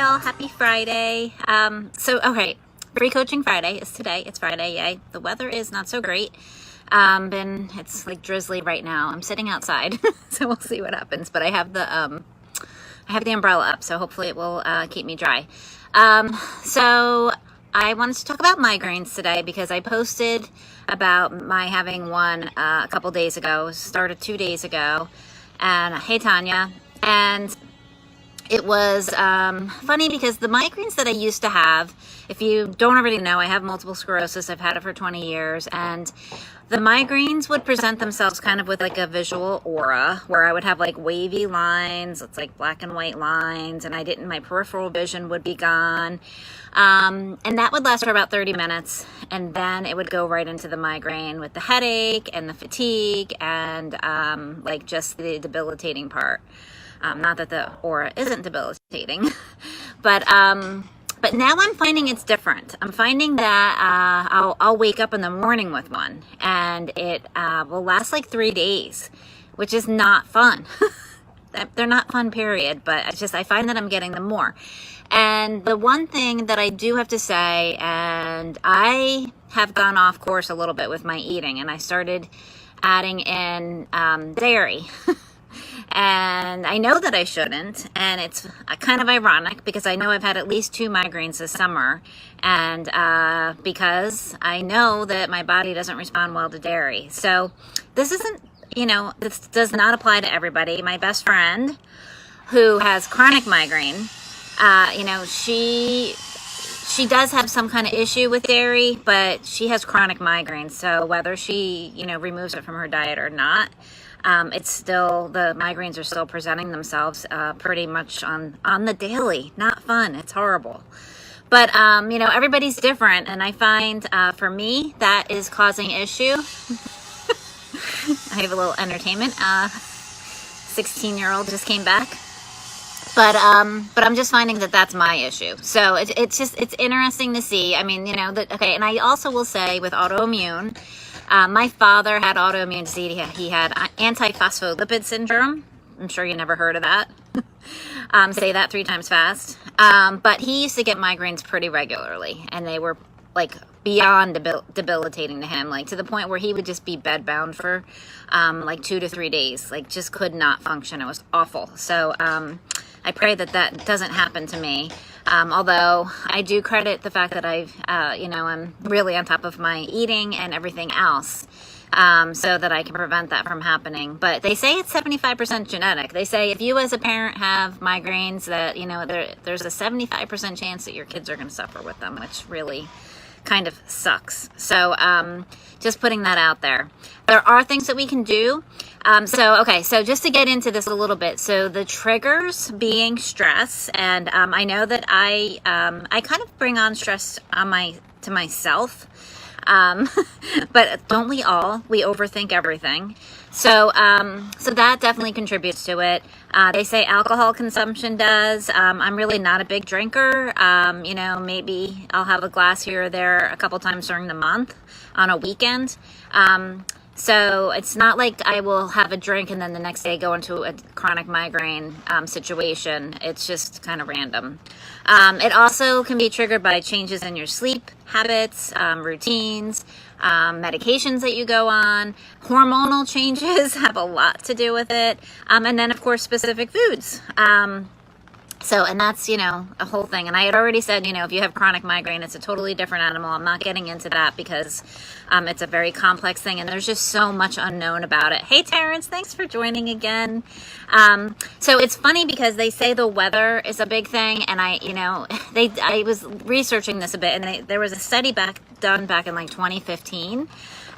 y'all, happy Friday. Okay, free coaching Friday is today. It's Friday, yay. The weather is not so great. It's like drizzly right now. I'm sitting outside, so we'll see what happens. But I have the umbrella up, so hopefully it will keep me dry. So I wanted to talk about migraines today because I posted about my having one a couple days ago. Started 2 days ago, and hey Tanya, and it was funny because the migraines that I used to have, if you don't already know, I have multiple sclerosis. I've had it for 20 years, and the migraines would present themselves kind of with like a visual aura where I would have like wavy lines. It's like black and white lines, and my peripheral vision would be gone. And that would last for about 30 minutes, and then it would go right into the migraine with the headache and the fatigue and like just the debilitating part. Not that the aura isn't debilitating, but now I'm finding it's different. I'm finding that I'll wake up in the morning with one, and it will last like 3 days, which is not fun. They're not fun, period, but I find that I'm getting them more. And the one thing that I do have to say, and I have gone off course a little bit with my eating, and I started adding in dairy. And I know that I shouldn't, and it's kind of ironic because I know I've had at least 2 migraines this summer, and because I know that my body doesn't respond well to dairy. So this isn't, this does not apply to everybody. My best friend who has chronic migraine, she does have some kind of issue with dairy, but she has chronic migraines. So whether she, removes it from her diet or not, it's still, the migraines are still presenting themselves pretty much on the daily. Not fun. It's horrible. But, everybody's different. And I find for me, that is causing issue. I have a little entertainment. 16-year-old just came back. But I'm just finding that that's my issue. So it's interesting to see. I mean, okay. And I also will say with autoimmune, my father had autoimmune disease. He had antiphospholipid syndrome. I'm sure you never heard of that. Say that 3 times fast. But he used to get migraines pretty regularly, and they were like beyond debilitating to him, like to the point where he would just be bedbound for like 2 to 3 days, like just could not function. It was awful. So I pray that doesn't happen to me. Although I do credit the fact that I'm really on top of my eating and everything else, so that I can prevent that from happening. But they say it's 75% genetic. They say if you as a parent have migraines, that, there's a 75% chance that your kids are going to suffer with them, which really kind of sucks. So just putting that out there. There are things that we can do. So just to get into this a little bit, so the triggers being stress, and I know that I kind of bring on stress to myself, but don't we all? We overthink everything. So that definitely contributes to it. They say alcohol consumption does. I'm really not a big drinker. Maybe I'll have a glass here or there a couple times during the month on a weekend. So it's not like I will have a drink and then the next day go into a chronic migraine situation. It's just kind of random. It also can be triggered by changes in your sleep habits, routines, medications that you go on. Hormonal changes have a lot to do with it. And then, of course, specific foods. And that's, a whole thing. And I had already said, if you have chronic migraine, it's a totally different animal. I'm not getting into that because it's a very complex thing, and there's just so much unknown about it. Hey, Terrence, thanks for joining again. So it's funny because they say the weather is a big thing, and I was researching this a bit, and there was a study done back in like 2015,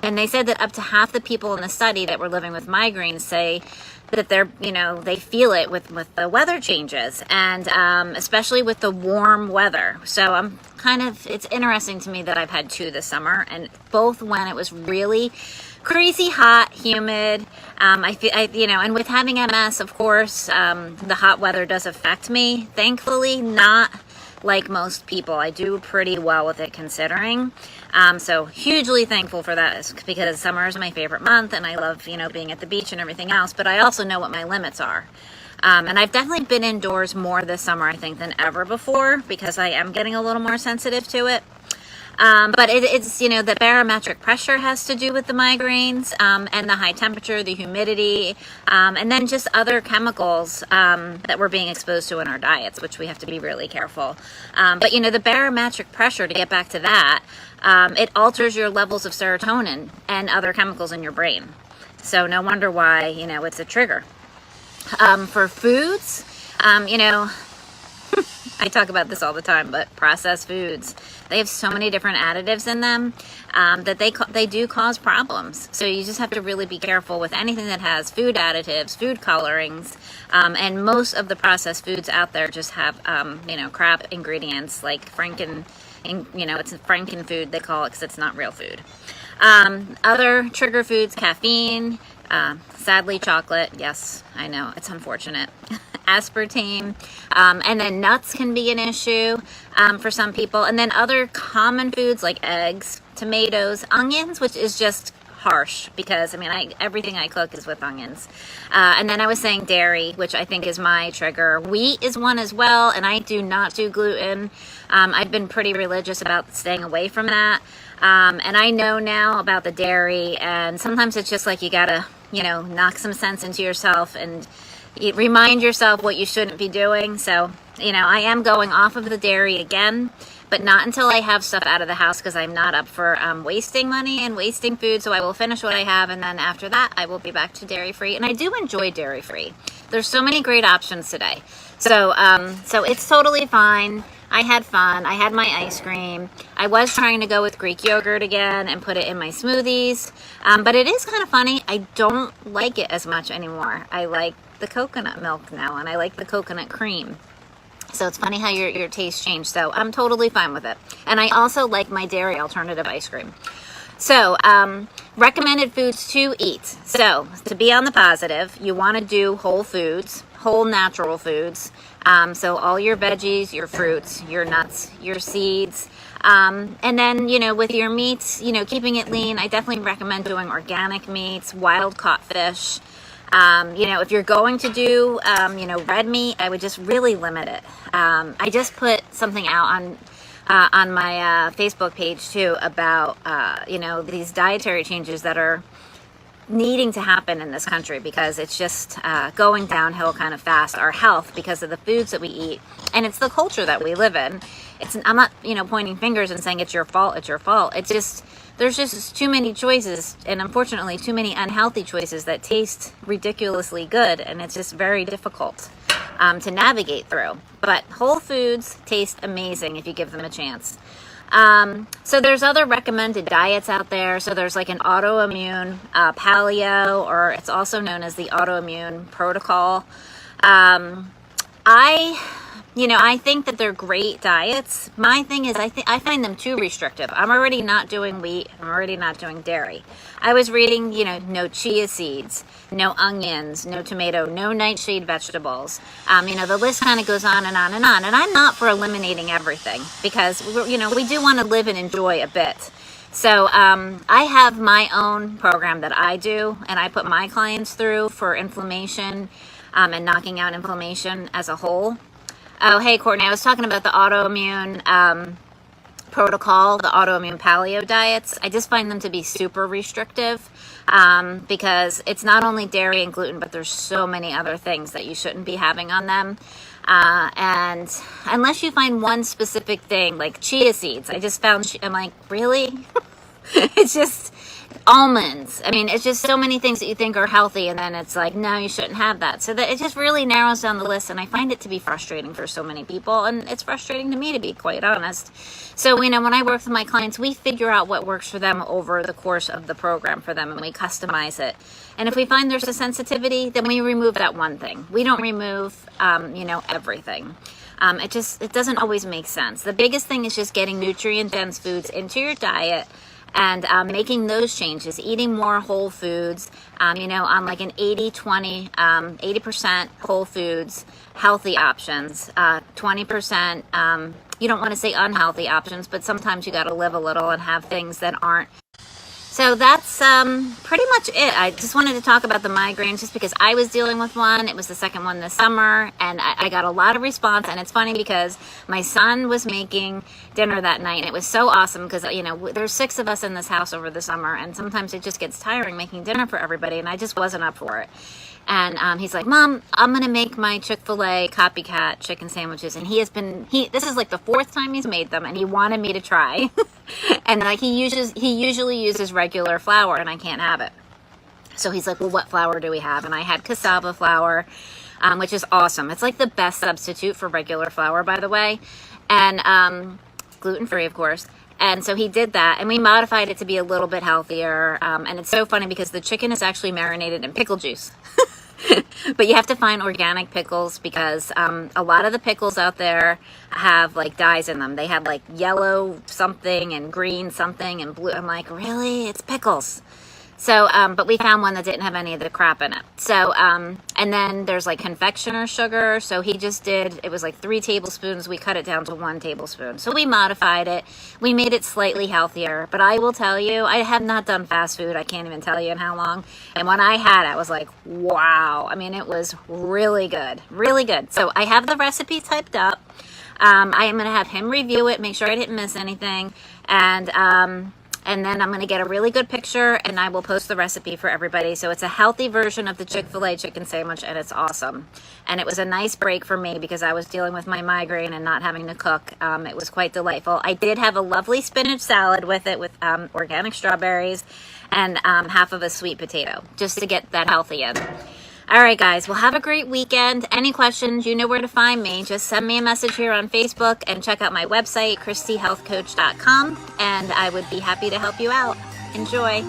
and they said that up to half the people in the study that were living with migraines say that they feel it with the weather changes, and especially with the warm weather. So it's interesting to me that I've had 2 this summer, and both when it was really crazy hot, humid. And with having MS, of course, the hot weather does affect me. Thankfully, not like most people. I do pretty well with it considering. So hugely thankful for that, because summer is my favorite month, and I love, being at the beach and everything else, but I also know what my limits are. And I've definitely been indoors more this summer, I think, than ever before, because I am getting a little more sensitive to it. But it's, you know, the barometric pressure has to do with the migraines, and the high temperature, the humidity, and then just other chemicals that we're being exposed to in our diets, which we have to be really careful. But, you know, the barometric pressure, to get back to that, it alters your levels of serotonin and other chemicals in your brain. So no wonder why, you know, it's a trigger. For foods, you know, I talk about this all the time, but processed foods, they have so many different additives in them that they do cause problems. So you just have to really be careful with anything that has food additives, food colorings, and most of the processed foods out there just have, you know, crap ingredients like you know, it's a Franken food, they call it, because it's not real food. Other trigger foods, caffeine, sadly chocolate, yes, I know, it's unfortunate. Aspartame, and then nuts can be an issue for some people, and then other common foods like eggs, tomatoes, onions, which is just harsh because, I mean, everything I cook is with onions. And then I was saying dairy, which I think is my trigger. Wheat is one as well, and I do not do gluten. I've been pretty religious about staying away from that. And I know now about the dairy, and sometimes it's just like you gotta, you know, knock some sense into yourself and remind yourself what you shouldn't be doing. So, you know, I am going off of the dairy again, but not until I have stuff out of the house, because I'm not up for wasting money and wasting food. So I will finish what I have, and then after that I will be back to dairy free. And I do enjoy dairy free. There's so many great options today. So so it's totally fine. I had fun. I had my ice cream. I was trying to go with Greek yogurt again and put it in my smoothies. But it is kind of funny. I don't like it as much anymore. I like the coconut milk now, and I like the coconut cream. So it's funny how your taste changed. So I'm totally fine with it. And I also like my dairy alternative ice cream. So recommended foods to eat. So to be on the positive, you want to do whole foods, whole natural foods. So all your veggies, your fruits, your nuts, your seeds. And then, you know, with your meats, you know, keeping it lean, I definitely recommend doing organic meats, wild caught fish. You know, if you're going to do, you know, red meat, I would just really limit it. I just put something out on my Facebook page too about, you know, these dietary changes that are needing to happen in this country, because it's just going downhill kind of fast, our health, because of the foods that we eat, and it's the culture that we live in. I'm not, you know, pointing fingers and saying it's your fault. It's just, there's just too many choices, and unfortunately too many unhealthy choices that taste ridiculously good, and it's just very difficult to navigate through. But whole foods taste amazing if you give them a chance. So there's other recommended diets out there. So there's like an autoimmune paleo, or it's also known as the autoimmune protocol. I think that they're great diets. My thing is, I find them too restrictive. I'm already not doing wheat. I'm already not doing dairy. I was reading, you know, no chia seeds, no onions, no tomato, no nightshade vegetables. You know, the list kind of goes on and on and on. And I'm not for eliminating everything, because, you know, we do want to live and enjoy a bit. So I have my own program that I do, and I put my clients through for inflammation and knocking out inflammation as a whole. Oh, hey, Courtney, I was talking about the autoimmune protocol, the autoimmune paleo diets. I just find them to be super restrictive because it's not only dairy and gluten, but there's so many other things that you shouldn't be having on them. And unless you find one specific thing, like chia seeds, I just found, I'm like, really? It's just almonds. I mean, it's just so many things that you think are healthy, and then it's like, no, you shouldn't have that. So that it just really narrows down the list, and I find it to be frustrating for so many people, and it's frustrating to me, to be quite honest. So, you know, when I work with my clients, we figure out what works for them over the course of the program for them, and we customize it. And if we find there's a sensitivity, then we remove that one thing. We don't remove, you know, everything. It doesn't always make sense. The biggest thing is just getting nutrient-dense foods into your diet, and making those changes, eating more whole foods, you know, on like an 80-20, 80% whole foods, healthy options, 20%, you don't want to say unhealthy options, but sometimes you got to live a little and have things that aren't. So that's pretty much it. I just wanted to talk about the migraines just because I was dealing with one. It was the second one this summer, and I got a lot of response. And it's funny because my son was making dinner that night, and it was so awesome because, you know, there's 6 of us in this house over the summer, and sometimes it just gets tiring making dinner for everybody, and I just wasn't up for it. And he's like, Mom, I'm going to make my Chick-fil-A copycat chicken sandwiches. And this is like the 4th time he's made them, and he wanted me to try. And like he usually uses regular flour, and I can't have it. So he's like, well, what flour do we have? And I had cassava flour, which is awesome. It's like the best substitute for regular flour, by the way. And gluten-free, of course. And so he did that, and we modified it to be a little bit healthier. And it's so funny because the chicken is actually marinated in pickle juice. But you have to find organic pickles because a lot of the pickles out there have like dyes in them. They have like yellow something and green something and blue. I'm like, really? It's pickles. So, but we found one that didn't have any of the crap in it. So, and then there's like confectioner sugar. So it was like 3 tablespoons. We cut it down to 1 tablespoon. So we modified it. We made it slightly healthier. But I will tell you, I have not done fast food. I can't even tell you in how long. And when I had it, I was like, wow. I mean, it was really good. Really good. So I have the recipe typed up. I am going to have him review it, make sure I didn't miss anything. And then I'm going to get a really good picture, and I will post the recipe for everybody. So it's a healthy version of the Chick-fil-A chicken sandwich, and it's awesome. And it was a nice break for me because I was dealing with my migraine and not having to cook. It was quite delightful. I did have a lovely spinach salad with it with organic strawberries and half of a sweet potato, just to get that healthy in. All right, guys. Well, have a great weekend. Any questions, you know where to find me. Just send me a message here on Facebook and check out my website, christyhealthcoach.com, and I would be happy to help you out. Enjoy.